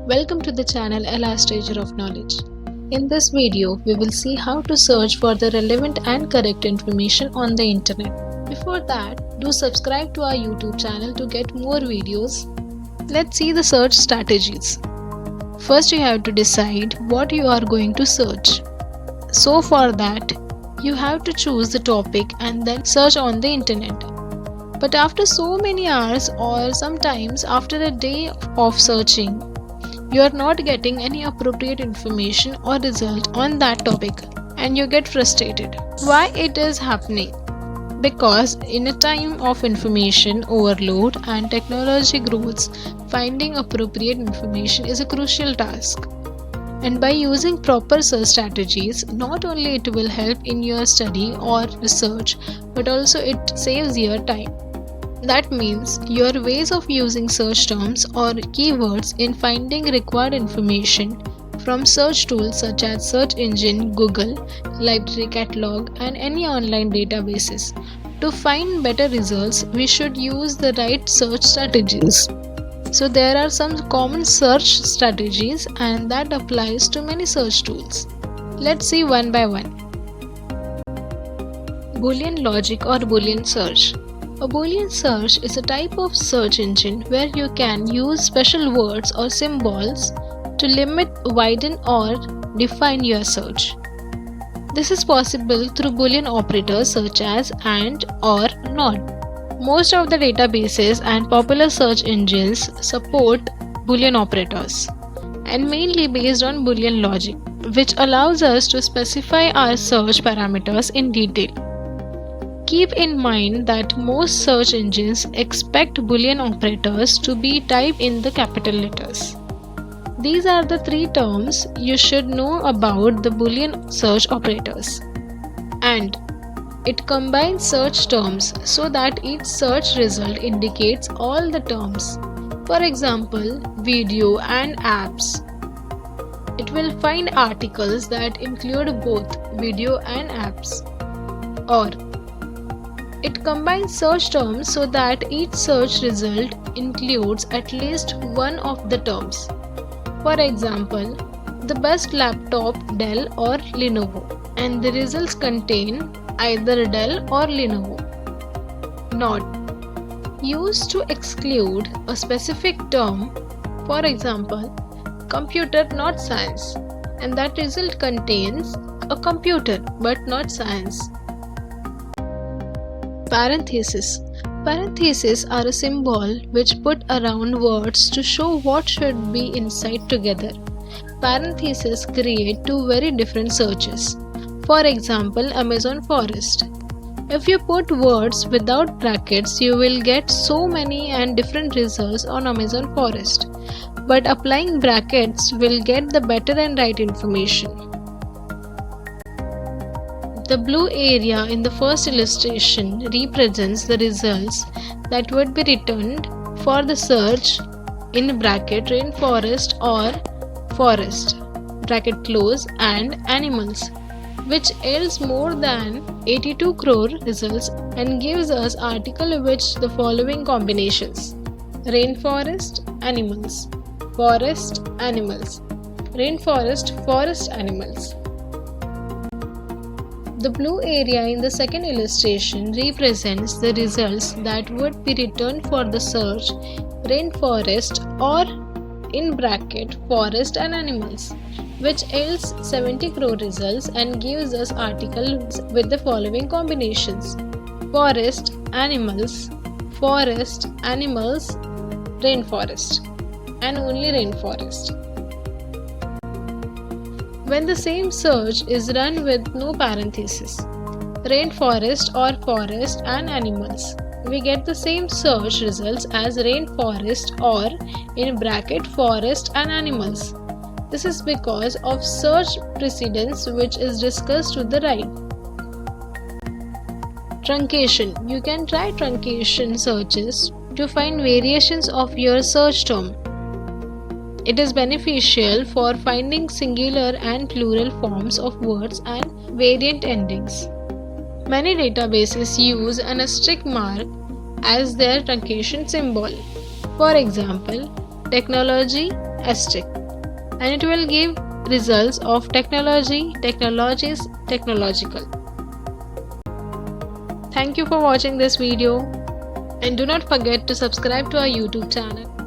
Welcome to the channel A Last Stager of Knowledge. In this video, we will see how to search for the relevant and correct information on the internet. Before that, do subscribe to our YouTube channel to get more videos. Let's see the search strategies. First, you have to decide what you are going to search. So for that, you have to choose the topic and then search on the internet. But after so many hours or sometimes after a day of searching, you are not getting any appropriate information or result on that topic and you get frustrated. Why it is happening? Because in a time of information overload and technology growth, finding appropriate information is a crucial task. And by using proper search strategies, not only it will help in your study or research, but also it saves your time. That means your ways of using search terms or keywords in finding required information from search tools such as search engine, Google, library catalog and any online databases. To find better results, we should use the right search strategies. So there are some common search strategies and that applies to many search tools. Let's see one by one. Boolean logic or Boolean search. A Boolean search is a type of search engine where you can use special words or symbols to limit, widen or define your search. This is possible through Boolean operators such as AND or NOT. Most of the databases and popular search engines support Boolean operators and mainly based on Boolean logic, which allows us to specify our search parameters in detail. Keep in mind that most search engines expect Boolean operators to be typed in the capital letters. These are the three terms you should know about the Boolean search operators. AND. It combines search terms so that each search result indicates all the terms. For example, video and apps. It will find articles that include both video and apps. Or it combines search terms so that each search result includes at least one of the terms. For example, the best laptop Dell or Lenovo, and the results contain either Dell or Lenovo. NOT. Used to exclude a specific term, for example, computer not science, and that result contains a computer but not science. Parenthesis. Parentheses are a symbol which put around words to show what should be inside together. Parentheses create two very different searches. For example, Amazon forest. If you put words without brackets, you will get so many and different results on Amazon forest. But applying brackets will get the better and right information. The blue area in the first illustration represents the results that would be returned for the search in bracket rainforest or forest bracket close and animals, which yields more than 82 crore results and gives us article which the following combinations: rainforest, animals, forest, animals, rainforest, forest, animals. The blue area in the second illustration represents the results that would be returned for the search rainforest or in bracket forest and animals, which yields 70 crore results and gives us articles with the following combinations: forest, animals, rainforest, and only rainforest. When the same search is run with no parenthesis, rainforest or forest and animals, we get the same search results as rainforest or in bracket forest and animals. This is because of search precedence which is discussed to the right. Truncation. You can try truncation searches to find variations of your search term. It is beneficial for finding singular and plural forms of words and variant endings. Many databases use an asterisk mark as their truncation symbol. For example, technology asterisk, and it will give results of technology, technologies, technological. Thank you for watching this video and do not forget to subscribe to our YouTube channel.